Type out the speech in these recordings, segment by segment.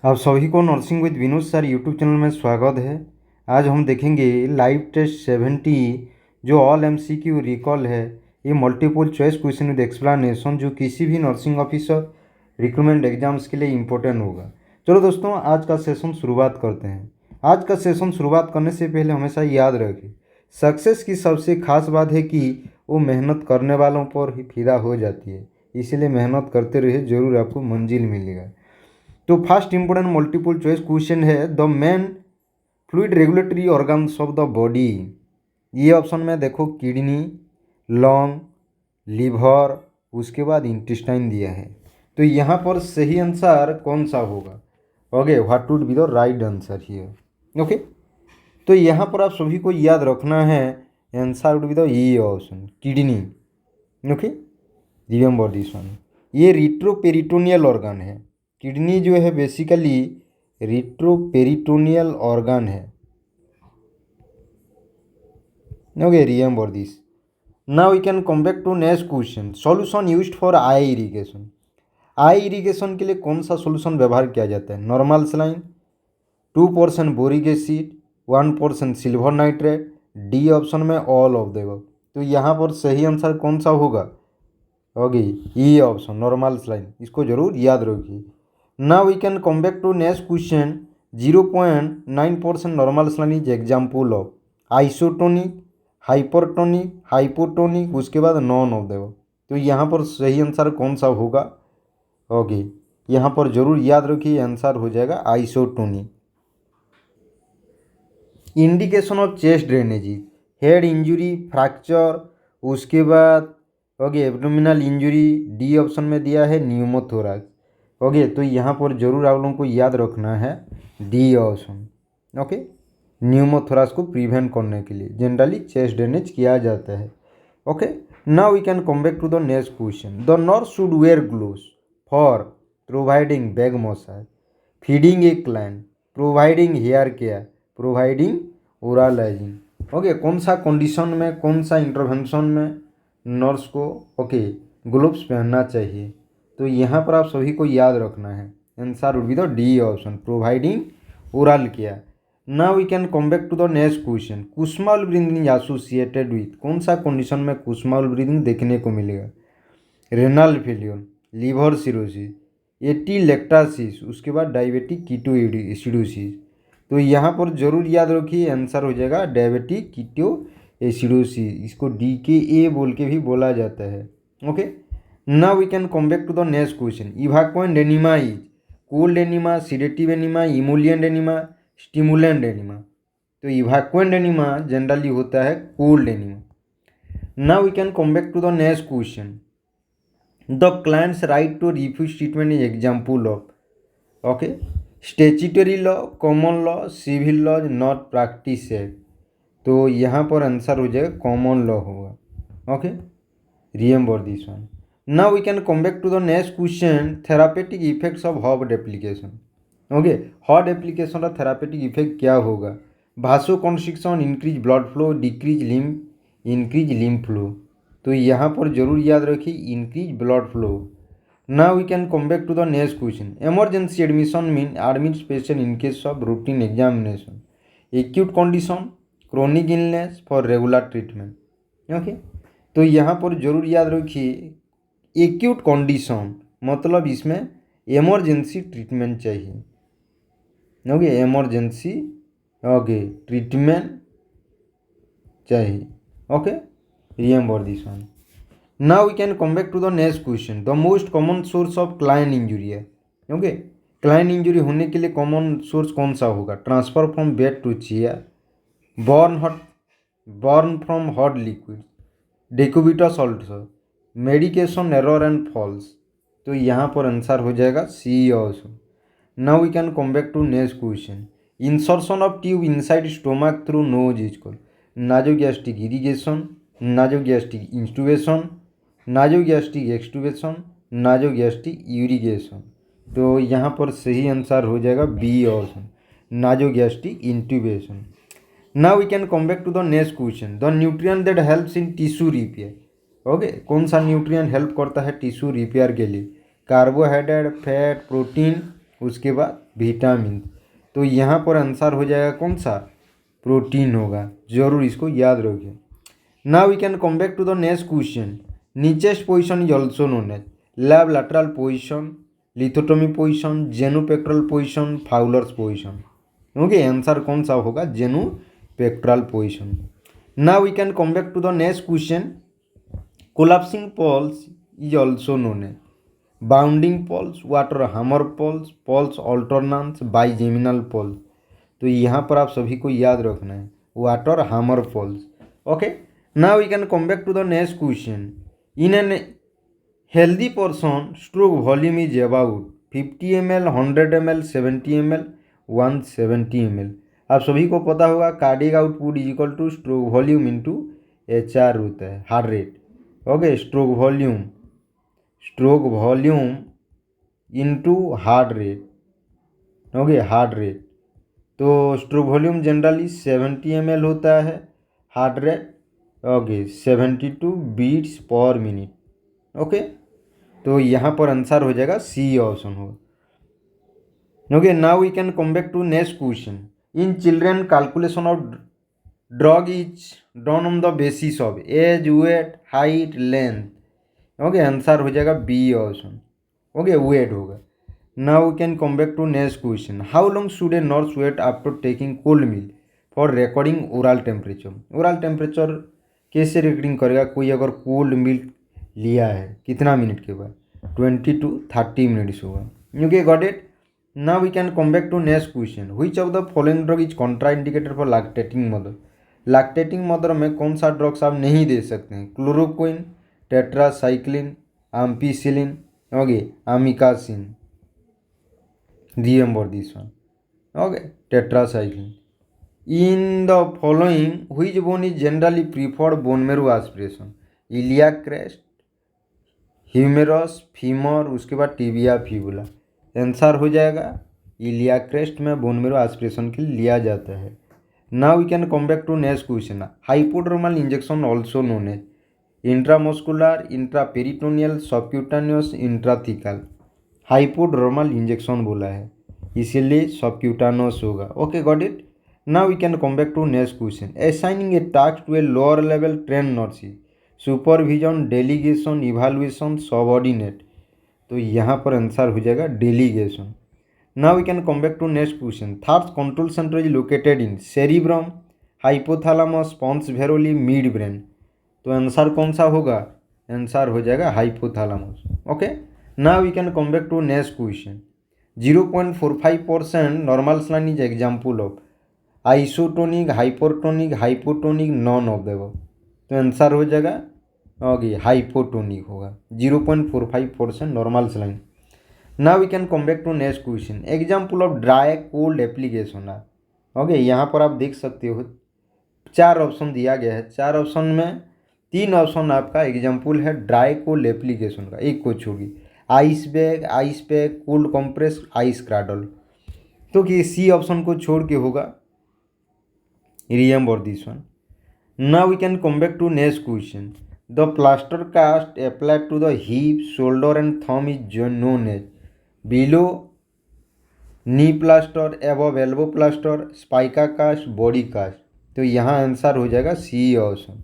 आप सभी को nursing with Vinod sir YouTube channel में स्वागत है। आज हम देखेंगे लाइव टेस्ट 70 जो ऑल एमसीक्यू रिकॉल है। ये multiple choice question with explanation जो किसी भी नर्सिंग ऑफिसर रिक्रूटमेंट एग्जाम्स के लिए इम्पोर्टेंट होगा। चलो दोस्तों, आज का सेशन शुरुआत करते हैं। आज का सेशन शुरुआत करने से पहले हमेशा याद रखें, सक्सेस की सबसे खास बात है कि वो मेहनत करने वालों पर ही फिदा हो जाती है। इसीलिए मेहनत करते रहिए, ज़रूर आपको मंजिल मिलेगा। तो first important multiple choice question है, the main fluid regulatory organs of the body. ये ऑप्शन में देखो किडनी, लंग, लीवर, उसके बाद इंटेस्टाइन दिया है। तो यहाँ पर सही आंसर कौन सा होगा? Okay, what would be the right answer here? Okay, तो यहाँ पर आप सभी को याद रखना है, answer would be the E option, kidney. Okay, remember this one. ये रिट्रोपेरिटोनियल ऑर्गन है। किडनी जो है बेसिकली रिट्रोपेरिटोनियल ऑर्गन है। Okay, remember this. Now we can come back to next question, solution used for eye irrigation. Eye irrigation के लिए कौन सा solution व्यवहार किया जाता है? Normal saline, 2% boric acid, 1% silver nitrate, D option में ऑल ऑफ द। तो यहाँ पर सही आंसर कौन सा होगा? Okay, E option, normal saline. इसको जरूर याद रखिए। Now we can come back to next question. 0.9% normal saline is example of isotonic, hypertonic, hypotonic, उसके बाद नॉन ऑफ देव। तो यहाँ पर सही आंसर कौन सा होगा? ओके, यहाँ पर जरूर याद रखिए, आंसर हो जाएगा isotonic. Indication of chest drainage, head injury, fracture, उसके बाद okay abdominal injury, D option में दिया है न्यूमोथोरैक्स। ओके, तो यहाँ पर जरूर आप लोगों को याद रखना है डी ऑप्शन। ओके, न्यूमोथोरैक्स को प्रिवेंट करने के लिए जनरली चेस्ट ड्रेनेज किया जाता है। Okay, now we can come back to the next question, the nurse should wear gloves for providing back massage, feeding a client, providing hair care, providing oral hygiene. Okay, कौन सा condition में, कौन सा intervention में nurse को okay gloves पहनना चाहिए? तो यहाँ पर आप सभी को याद रखना है, answer would be the D option, providing oral care. Now we can come back to the next question, Kussmaul breathing is associated with, कौन सा कंडीशन में कुस्माल ब्रीदिंग देखने को मिलेगा? Renal failure, liver cirrhosis, atelectasis, उसके बाद diabetic ketoacidosis. तो यहाँ पर जरूर याद रखिए, आंसर हो जाएगा डायबिटिक कीटोएसिडोसिस। इसको DKA बोल के भी बोला जाता है। Okay, now we can come back to the next question, evacuant enema is cold enema, sedative enema, emollient enema, stimulant enema. तो इवैक्यूएंट एनीमा जनरली होता है cold enema. Now we can come back to the next question, the clients right to refuse treatment is example of okay statutory law, common law, civil law not practice act. तो यहाँ पर answer हो जाएगा common law होगा। Okay, remember this one. Now we can come back to the next question, therapeutic effects of hot application. Okay, hot application का therapeutic effect क्या होगा? Vasoconstriction, increase blood flow, decrease lymph flow. तो यहाँ पर जरूर याद रखिए increase blood flow. Now we can come back to the next question, emergency admission mean admit patient in case of routine examination, acute condition, chronic illness for regular treatment. Okay, तो यहाँ पर जरूर याद रखिए एक्यूट कंडीशन मतलब इसमें emergency treatment चाहिए। Okay, emergency okay treatment चाहिए। Okay, remember this one. Now we can come back to the next question, the most common source of client injury है। ओके, क्लाइन इंजुरी होने के लिए common source कौन सा होगा? Transfer from bed to chair, burn from hot liquid, decubitus ulcer, medication error and falls. तो यहाँ पर आंसर हो जाएगा C also, now we can come back to next question. Insertion of tube inside stomach through nose is called nasogastric irrigation, nasogastric intubation, nasogastric extubation, nasogastric irrigation. तो यहाँ पर सही answer हो जाएगा B option, nasogastric intubation. Now we can come back to the next question. The nutrient that helps in tissue repair. Okay, कौन सा nutrient help करता है टिश्यू रिपेयर के लिए? कार्बोहाइड्रेट, फैट, प्रोटीन, उसके बाद विटामिन। तो यहाँ पर आंसर हो जाएगा कौन सा? प्रोटीन होगा, जरूर इसको याद रखिए। Now we can come back to the next question. Knee chest position is also known as lab lateral position, lithotomy position, genupectoral position, Fowler's position. Okay, answer कौन सा होगा? Genupectoral position. Now we can come back to the next question. Collapsing pulse is also known as bounding pulse, water hammer pulse, pulse alternans, bigeminal pulse. तो यहाँ पर आप सभी को याद रखना है water hammer pulse. Okay, now we can come back to the next question. In an healthy person stroke volume is about 50 ml, 100 ml, 70 ml, 170 ml। आप सभी को पता होगा cardiac output is equal to stroke volume into HR होता है, heart rate. Okay, stroke volume into heart rate. Okay, heart rate. तो stroke volume generally 70 ml होता है, heart rate okay 72 beats per minute. Okay, तो यहाँ पर answer हो जाएगा सी ऑप्शन होगा। Okay, now we can come back to next question. In children calculation of drug is done on the basis of age, weight, height, length. Okay, answer हो जाएगा B option. Okay, weight होगा। Now we can come back to next question. How long should a nurse wait after taking cold milk for recording oral temperature? Oral temperature कैसे recording करेगा? कोई अगर cold milk लिया है कितना minute के बाद? 20 to 30 मिनट्स होगा। Okay, got it. Now we can come back to next question. Which of the following drug is contraindicated for lactating mother? Lactating mother में कौन सा ड्रग्स आप नहीं दे सकते हैं? Chloroquine, tetracycline, ampicillin, okay amikacin. Remember this one. Okay, tetracycline. In the following which bone is generally preferred bone marrow aspiration? Iliac crest, humerus, femur, उसके बाद टिबिया फिबुला। आंसर हो जाएगा इलियाक क्रेस्ट में बोन मैरो एस्पिरेशन के लिए लिया जाता है। Now we can come back to next question. Hypodermal injection also known as intramuscular, intraperitoneal, subcutaneous, intrathecal. Hypodermal injection बोला है इसीलिए सबक्यूटानस होगा। Okay, got it. Now we can come back to next question. Assigning a task to a lower level train nurses, supervision, delegation, evaluation, subordinate. तो यहाँ पर answer हो जाएगा delegation. Now we can come back to next question. Thirst control centre is located in cerebrum, hypothalamus, pons varolii, mid brain. तो answer कौन सा होगा? Answer हो जाएगा hypothalamus. Okay, now we can come back to next question. 0.45% normal saline is example of isotonic, hypertonic, hypotonic, none of the above. तो answer हो जाएगा okay hypotonic होगा। 0.45% normal saline. Now we can come back to next question. Example of dry cold application है। Okay, यहाँ पर आप देख सकते हो 4 ऑप्शन दिया गया है। 4 ऑप्शन में 3 ऑप्शन आपका एग्जाम्पल है ड्राई कोल्ड एप्लीकेशन का, एक को छोड़िए। Ice bag, ice pack, cold compress, ice cradle. तो कि सी ऑप्शन को छोड़ के होगा remember this one. Now we can come back to next question. The plaster cast applied to the hip, shoulder and thumb is known as below knee plaster, above elbow plaster, spica cast, body cast. तो यहाँ answer हो जाएगा C option.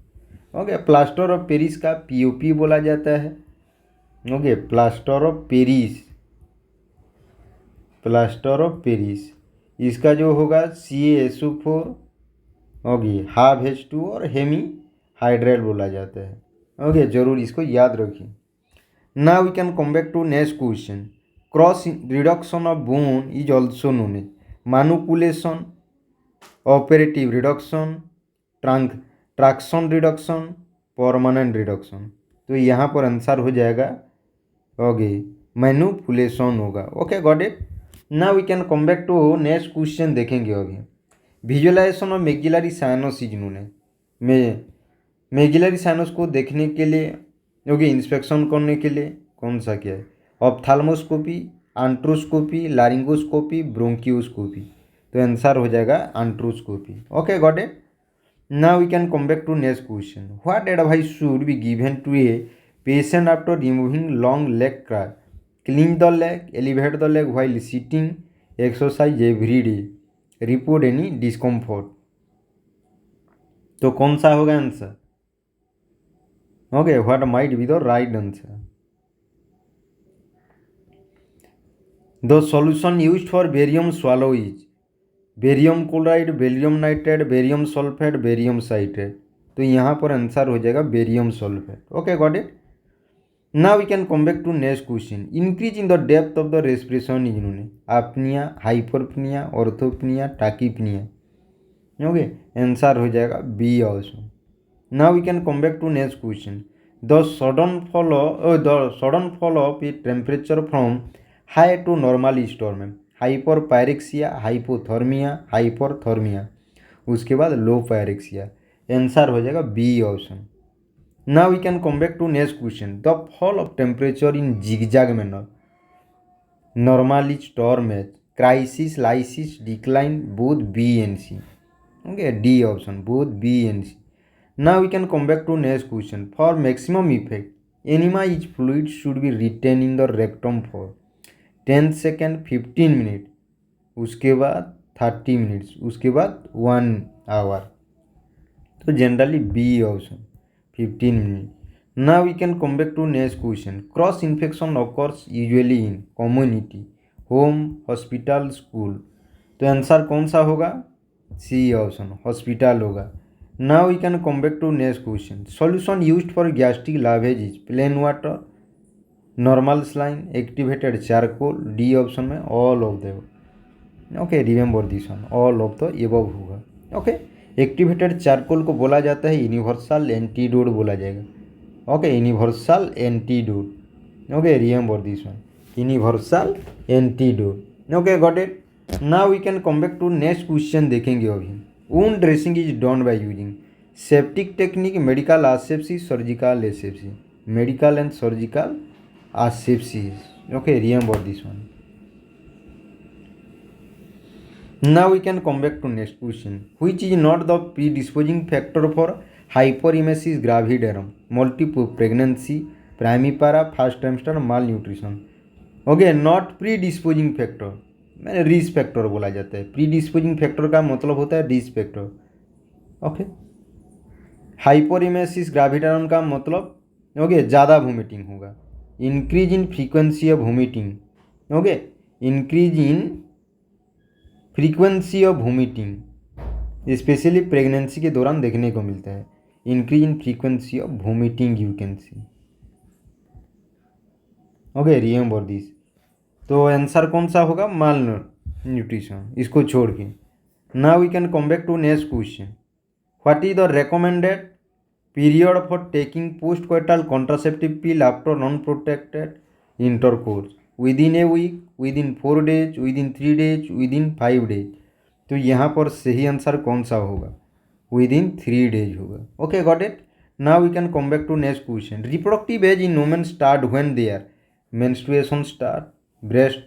Okay, plaster of Paris का POP बोला जाता है। Okay, plaster of Paris, plaster of Paris इसका जो होगा CaSO4 ओके हाफ H2 और हेमी हाइड्राइड बोला जाता है। ओके, जरूर इसको याद रखिए। Now we can come back to next question. Cross reduction of bone is also known as manipulation, operative reduction, traction reduction, permanent reduction. तो यहाँ पर आंसर हो जाएगा ओके मैनिपुलेशन होगा। Okay, got it. Now we can come back to next question देखेंगे अभी। Visualization of maxillary sinus is known है। Maxillary sinus को देखने के लिए ओके इंस्पेक्शन करने के लिए कौन सा क्या है? Ophthalmoscopy, antroscopy, laryngoscopy, bronchoscopy. तो आंसर हो जाएगा antroscopy. Okay got it. Now we can come back to next question. What advice should be given to a patient after removing long leg crack? Clean the leg, elevate the leg while sitting, exercise every day, report any discomfort. तो कौन सा होगा answer? Okay, what might be the right answer? The solution used for barium swallow is barium chloride, barium nitrate, barium sulphate, barium citrate. तो यहाँ पर answer हो जाएगा barium sulphate. Okay got it. Now we can come back to next question. Increase in the depth of the respiration is known है apnoea, hyperpnoea, orthopnoea, tachypnoea. Okay, answer हो जाएगा B also. Now we can come back to next question. The sudden fall of a temperature from high to normal storm, hyperpyrexia, hypothermia, hyperthermia, उसके बाद low pyrexia. Answer हो जाएगा B option. Now we can come back to next question. The fall of temperature in zigzag manner, normal storm as, crisis, lysis, decline, both B and C. Okay, D option, both B and C. Now we can come back to next question. For maximum effect enema is fluid should be retained in the rectum for 10 second, 15 minute, उसके बाद 30 minutes, उसके बाद 1 hour. तो generally B option, 15 minute. Now we can come back to next question. Cross infection occurs usually in community, home, hospital, school. तो answer कौन सा होगा? C option, hospital होगा। Now we can come back to next question. Solution used for gastric lavage is plain water, normal saline, activated charcoal, D option में all of the. Okay, remember this one, all of the above होगा। Okay, activated charcoal को बोला जाता है universal antidote बोला जाएगा। Okay, universal antidote. Okay, remember this one, universal antidote. Okay got it. Now we can come back to next question देखेंगे अभी। Wound dressing is done by using septic technique, medical asepsis, surgical asepsis, medical and surgical asepsis. Okay, remember this one. Now we can come back to next question. Which is not the predisposing factor for hyperemesis gravidarum, multiple pregnancy, primipara, first trimester, malnutrition? Okay, not predisposing factor, मैंने risk factor बोला जाता है। Predisposing factor का मतलब होता है risk factor. Okay, hyperemesis gravidarum का मतलब ओके ज़्यादा वोमिटिंग होगा। Increase in frequency of vomiting, okay, increase in frequency of vomiting specially pregnancy के दौरान देखने को मिलता है। Increase in frequency of vomiting you can see. Okay, remember this. तो आंसर कौन सा होगा? माल न्यूट्रिशन, इसको छोड़ के। Now we can come back to next question. What is the recommended period for taking postcoital contraceptive pill after non-protected intercourse? Within a week, within 4 days, within 3 days, within 5 days। तो यहाँ पर सही answer कौन सा होगा? Within 3 days होगा। Okay got it. Now we can come back to next question. Reproductive age in women start when their menstruation start, breast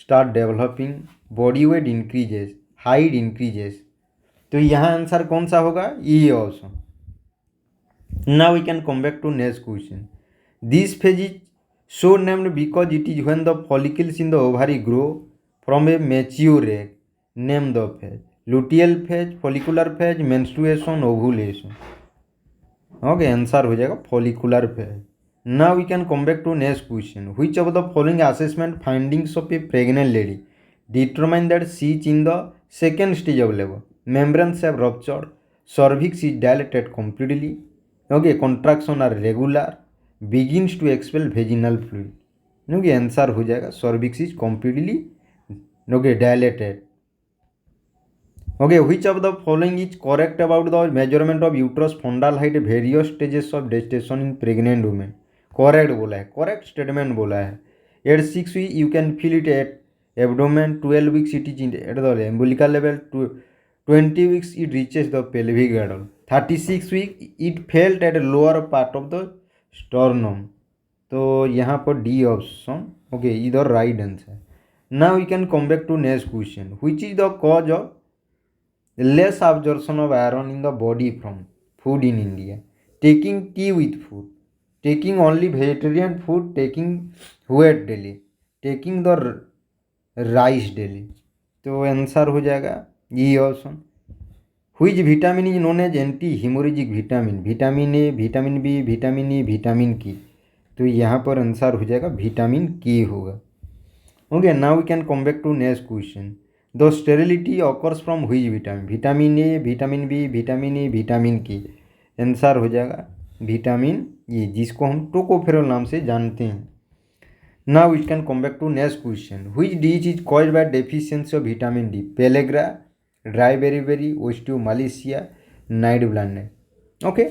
start developing, body weight increases, height increases. तो यहाँ answer कौन सा होगा? E option. Now we can come back to next question. This phase is so named because it is when the follicles in the ovary grow from a mature egg. Name the phase. Luteal phase, follicular phase, menstruation, ovulation. Okay, answer हो जाएगा follicular phase. Now we can come back to next question. Which of the following assessment findings of a pregnant lady determine that she is in the second stage of labor? Membranes have ruptured, cervix is dilated completely, okay, contraction are regular, begins to expel vaginal fluid. Okay, answer हो जाएगा cervix is completely okay dilated. Okay, which of the following is correct about the measurement of uterus fundal height various stages of gestation in pregnant women? Correct बोला है, correct statement बोला है। At 6 week you can feel it at abdomen 12 weeks it is at the umbilical level, 20 weeks it reaches the pelvic girdle, 36 weeks it felt at lower part of the sternum. तो यहाँ पर D option okay इधर right answer. Now we can come back to next question. Which is the cause of less absorption of iron in the body from food in India? Taking tea with food, taking only vegetarian food, taking wheat daily, taking the rice daily. तो answer हो जाएगा ये option. Which vitamin is known as anti haemorrhagic vitamin? Vitamin A, vitamin B, vitamin E, vitamin K. तो यहाँ पर answer हो जाएगा vitamin K होगा. Okay now we can come back to next question. The sterility occurs from which vitamin? Vitamin A, vitamin B, vitamin E, vitamin K. Answer हो जाएगा vitamin A, जिसको हम टोकोफेरोल नाम से जानते हैं. Now we can come back to next question. Which disease is caused by deficiency of vitamin D? Pellagra, dry beriberi, osteomalacia, night blindness. Okay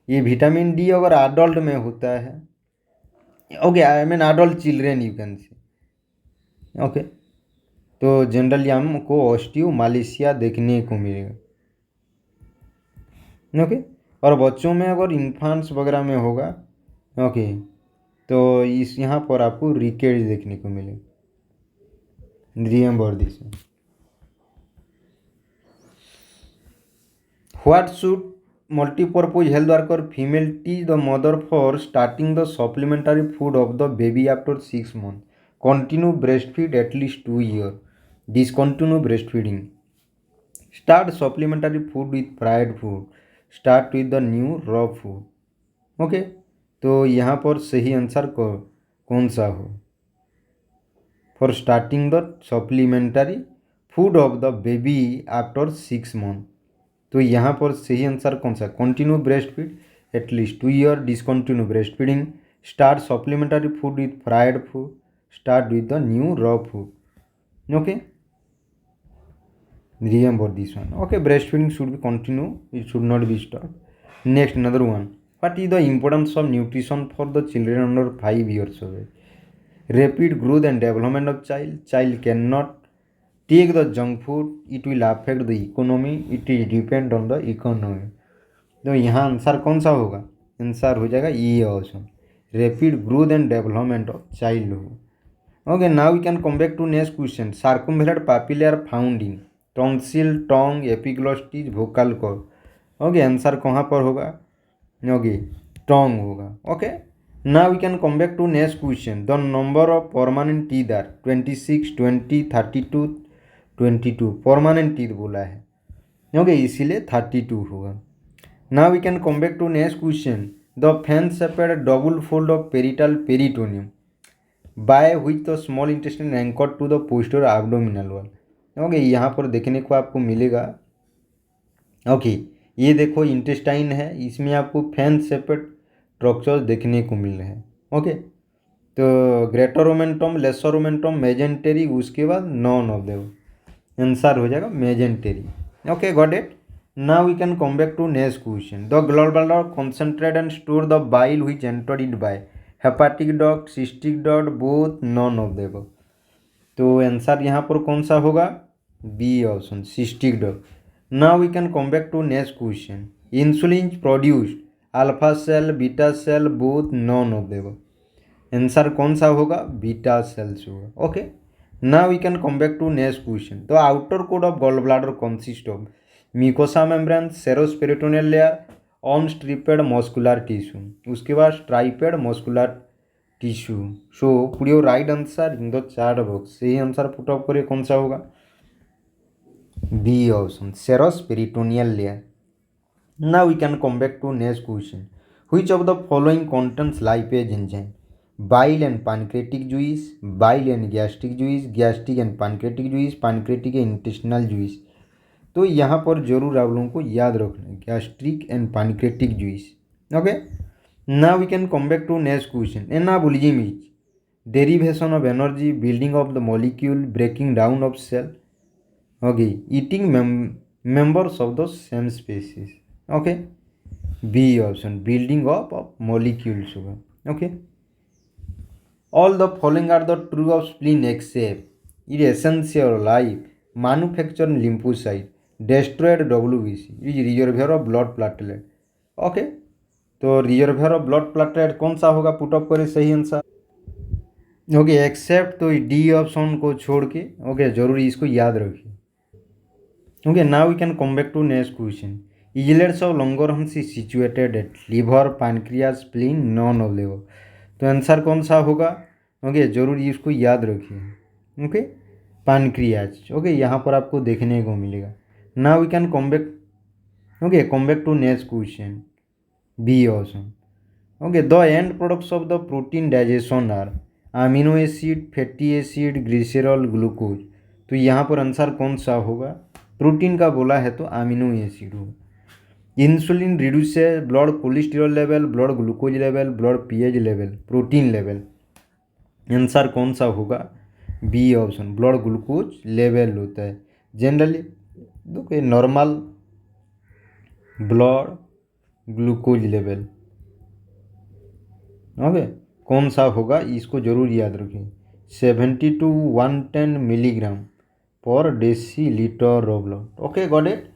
ये vitamin D अगर एडल्ट में होता है, okay I mean adult children you can say, okay तो generally हमको osteomalacia देखने को मिलेगा. ओके और बच्चों में अगर इन्फांट्स वगैरह में होगा, ओके तो इस यहाँ पर आपको रिकेट्स देखने को मिलेगा. Remember this. What should multipurpose health worker female teach the mother for starting the supplementary food of the baby after 6 months? Continue breastfeed at least 2 years. Discontinue breastfeeding. Start supplementary food with fried food. Start with the new raw food. Okay तो यहाँ पर सही answer कौन सा हो? For starting the supplementary food of the baby after 6 months. तो यहाँ पर सही आंसर कौन सा? Continue breast feed at least 2 years, discontinue breast feeding, start supplementary food with fried food, start with the new raw food. Okay remember this one. Okay breast feeding should be continue, it should not be stop. Next another one. What is the importance of nutrition for the children under 5 years of age? Rapid growth and development of child cannot take the junk food, it will affect the economy, it is depend on the economy. तो यहाँ answer कौन सा होगा? Answer हो जाएगा ये option, rapid growth and development of child हो. Okay now we can come back to next question. Circumflex papilla are found in tonsil, tongue, epiglottis, vocal cord. Okay answer कहाँ पर होगा? ओके टंग होगा. Okay now we can come back to next question. The number of permanent teeth are 26, 20, 32, 22. Permanent teeth बोला है, okay इसीलिए 32 होगा. now we can come back to next question. The fan shaped double fold of parietal peritoneum by which the small intestine anchored to the posterior abdominal wall. Okay यहाँ पर देखने को आपको मिलेगा, ओके ये देखो इंटेस्टाइन है, इसमें आपको फैन शेपेड स्ट्रक्चर्स देखने को मिल रहे हैं. ओके तो greater omentum, lesser omentum, mesentery, उसके बाद नॉन ऑफ देम. आंसर हो जाएगा mesentery. Okay got it. Now we can come back to next question. The gall bladder concentrate and store the bile which entered it by hepatic duct, cystic duct, both, none of them. तो answer यहाँ पर कौन सा होगा? B option, cystic duct. Now we can come back to next question. Insulin produced alpha cell, beta cell, both, none of them. Answer कौन सा होगा? Beta cells होगा. Okay now we can come back to next question. The outer coat of gall bladder consist of mucosa membrane, serous peritoneal layer, unstriped muscular tissue, उसके बाद striped muscular tissue. So put your right answer in the chart box. सही answer put up करिए, कौन सा होगा? B option, serous peritoneal layer. Now we can come back to next question. Which of the following contains lipase enzyme? Bile and pancreatic juice, bile and gastric juice, gastric and pancreatic juice, pancreatic and intestinal juice. तो यहाँ पर जरूर आप लोगों को याद रखना है gastric and pancreatic juice. Okay now we can come back to next question. Anabolism is derivation of energy, building of the molecule, breaking down of cell, okay eating members of the same species. Okay B option, building up of molecules होगा. Okay all the following are the true of spleen except is essential life manufacture lymphocyte destroyed WBC is reservoir of blood platelet. Okay, तो reservoir of blood platelet कौन सा होगा, put up करें सही answer. Okay, except तो D option को छोड़ के, ओके जरूरी इसको याद रखिए। Okay, now we can come back to next question. Islets of Langerhans is situated at liver pancreas spleen none of them. तो आंसर कौन सा होगा, ओके जरूरी इसको याद रखिए। ओके, पैनक्रियाज, ओके यहाँ पर आपको देखने को मिलेगा। Now we can come back, okay come back to next question, B option. Okay, the end products of the protein digestion are amino acid, fatty acid, glycerol, glucose. तो यहाँ पर answer कौन सा होगा, प्रोटीन का बोला है तो अमीनो एसिड होगा। Insulin reduces blood cholesterol level, blood glucose level, blood pH level, protein level. Answer कौन सा होगा, B option, blood glucose level होता है जनरली। देखिए normal blood glucose level. Okay, कौन सा होगा इसको जरूर याद रखें, 70 to 110 milligram per decilitre of blood. Okay got it,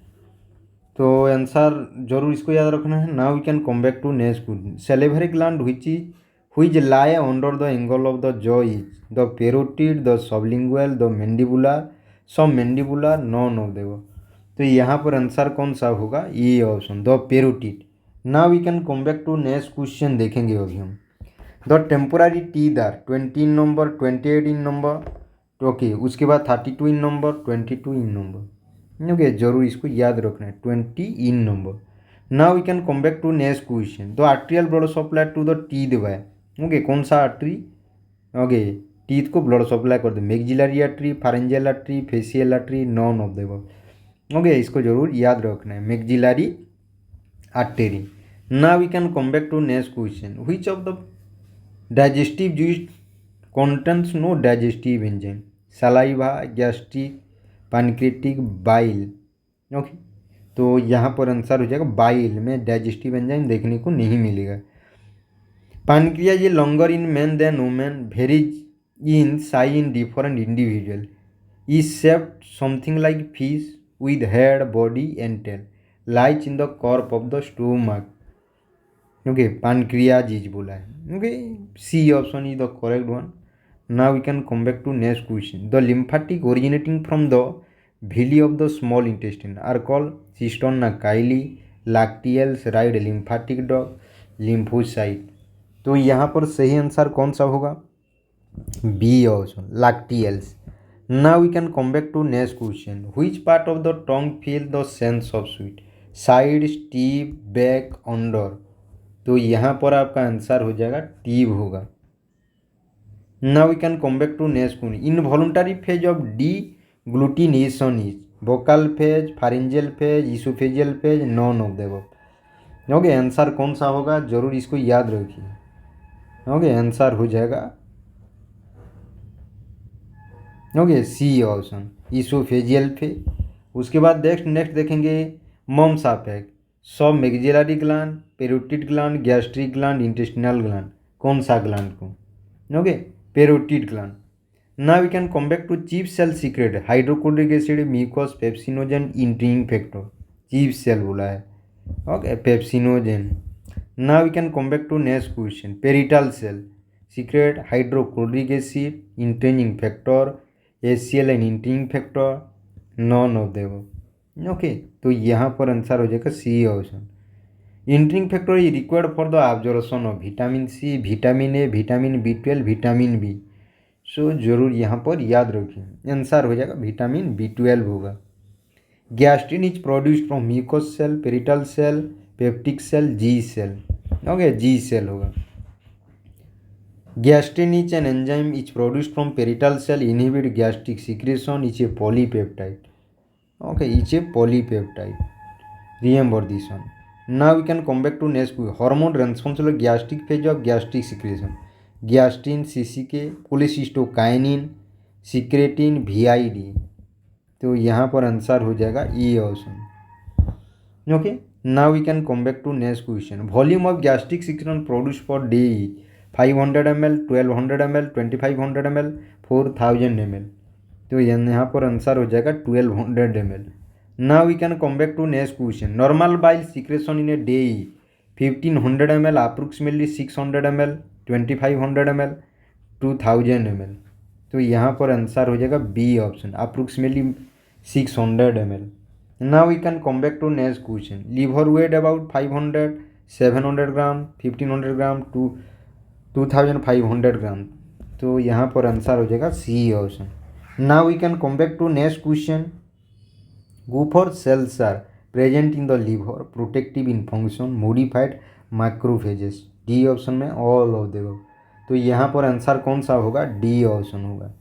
तो आंसर जरूर इसको याद रखना है। Now we can come back to next question. Salivary gland which lie under the angle of the jaw is the parotid, the sublingual, the mandibular, submandibular, none of them। तो यहाँ पर answer कौन सा होगा, ये option the parotid. Now we can come back to next question देखेंगे अभी हम। The temporary teeth are 20 in number, 28 in number, okay उसके बाद 32 in number, 22 in number. Okay जरूर इसको याद रखना है, 20 in number. Now we can come back to next question. The arterial blood supply to the teeth by, okay कौन सा artery, okay teeth को ब्लड सप्लाई कर दे, maxillary artery, pharyngeal artery, facial artery, none of the. Okay इसको जरूर याद रखना है, maxillary artery. Now we can come back to next question. Which of the digestive juice contains no digestive enzyme, saliva, gastric, pancreatic, bile. Okay, तो यहाँ पर answer हो जाएगा बाइल में डाइजेस्टिव एंजाइम देखने को नहीं मिलेगा। Pancreas is longer in man than women, varies in size in different individual, is shaped something like fish with head, body and tail, lies in the corp of the stomach। okay, pancreas is बोला है। okay, C option is the correct one। now we can come back to next question। the lymphatic originating from the villi of the small intestine are called cisterna chyli, lacteals, right lymphatic duct, lymphocyte। तो यहाँ पर सही answer कौन सा होगा, B option, lacteals। Now we can come back to next question। Which part of the tongue feel the sense of sweet? Side, tip, back, under। तो यहाँ पर आपका आंसर हो जाएगा टीब होगा। Now we can come back to next question। Involuntary phase of deglutination is vocal phase, pharyngeal phase, esophageal phase, none of the above। Okay answer कौन सा होगा, जरूर इसको याद रखिए। ओके आंसर हो जाएगा okay C option, esophageal phase. उसके बाद नेक्स्ट देखेंगे मम सापेक, submaxillary gland, parotid gland, gastric gland, intestinal gland, कौन सा ग्लैंड को, okay parotid gland. Now we can come back to chief cell secrete, hydrochloric acid, mucus, pepsinogen, intrinsic factor. Chief cell बोला है, okay pepsinogen. Now we can come back to next question. Parietal cell secrete hydrochloric acid, intrinsic factor, HCl and इंट्रिंग factor, none of them. Okay, तो यहाँ पर answer हो जाएगा C option. Intrinsic factor is required for the absorption of vitamin C, vitamin A, vitamin B12, vitamin B. So जरूर यहाँ पर याद रखिए, आंसर हो जाएगा विटामिन B12 होगा। Gastrin is produced from mucus cell, parietal cell, peptic cell, G cell. Okay G cell होगा। Gastrin is an enzyme is produced from parietal cell, inhibit gastric secretion, is a polypeptide। Okay, it's a polypeptide। Remember this one। Now we can come back to next question। Hormone responsible gastric phase of gastric secretion, gastrin, CCK, cholecystokinin, secretin, VID। तो यहाँ पर answer हो जाएगा E option. Okay, now we can come back to next question। Volume of gastric secretion produced per day is 500 ml, 1200 ml, 2500 ml, 4000 ml। तो यहाँ पर answer हो जाएगा 1200 ml। Now we can come back to next question. Normal bile secretion in a day 1500 ml, approximately 600 ml, 2500 ml, 2000 ml। तो यहाँ पर answer हो जाएगा B option, approximately 600 ml। Now we can come back to next question. Liver weight about 500, 700 gram, 1500 gram, 2500 gram. तो यहाँ पर answer हो जाएगा C option. Now we can come back to next question. Gopher cells are present in the liver, protective in function, modified macrophages। D option में all of देगा। तो यहाँ पर आंसर कौन सा होगा? डी ऑप्शन होगा।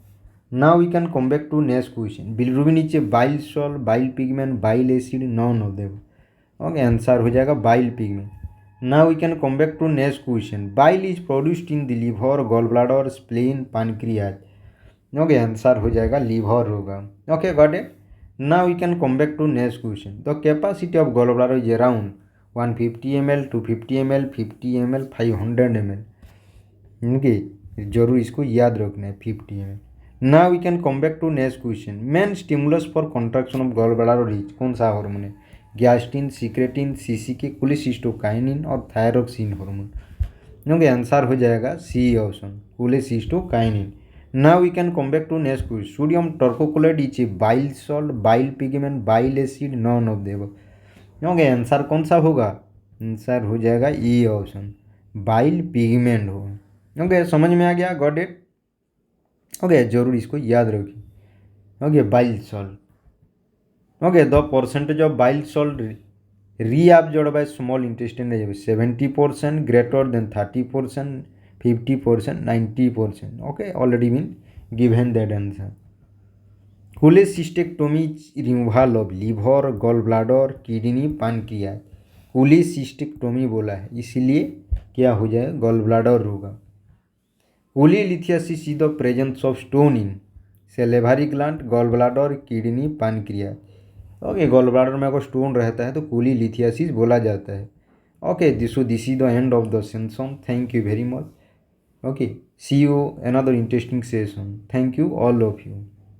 Now we can come back to next question. Bilirubin is a bile salt, bile pigment, bile acid, none of देगा। ओके, आंसर हो जाएगा bile pigment. Now we can come back to next question. Bile is produced in the liver, gall bladder, spleen, pancreas. Okay, answer हो जाएगा liver होगा। Okay, got it. Now we can come back to next question. The capacity of gallbladder is around 150 ml, 250 ml, 50 ml, 500 ml। Okay, जरूर इसको याद रखना है 50 ml। Now we can come back to next question. Main stimulus for contraction of gallbladder is कौन सा hormone है? Gastrin, secretin, CCK, cholecystokinin और thyroxine hormone. Okay, answer हो जाएगा C option, cholecystokinin. Now we can come back to next question. Sodium torcocolloid is a bile salt, bile pigment, bile acid, none of the above। Okay, answer कौन सा होगा? Answer हो जाएगा E option, bile pigment होगा। Okay, समझ में आ गया? Got it. Okay, जरूर इसको याद रखिए। Okay, bile salt. Okay, the percentage of bile salt reabsorbed by small intestine is 70%, greater than 30%, 50%, 90%। okay, already been given that answer। cholecystectomy removal of liver, gallbladder, kidney, pancreas। cholecystectomy बोला है, इसलिए क्या हो जाए? गॉल ब्लाडर होगा। Cholelithiasis is the presence of stone in salivary gland, gall bladder, kidney, pancreas. Okay, gall bladder में अगर stone रहता है तो कोलीलिथियासिस बोला जाता है। Okay, this is the end of the session. Thank you very much. Okay, see you another interesting session. Thank you all of you।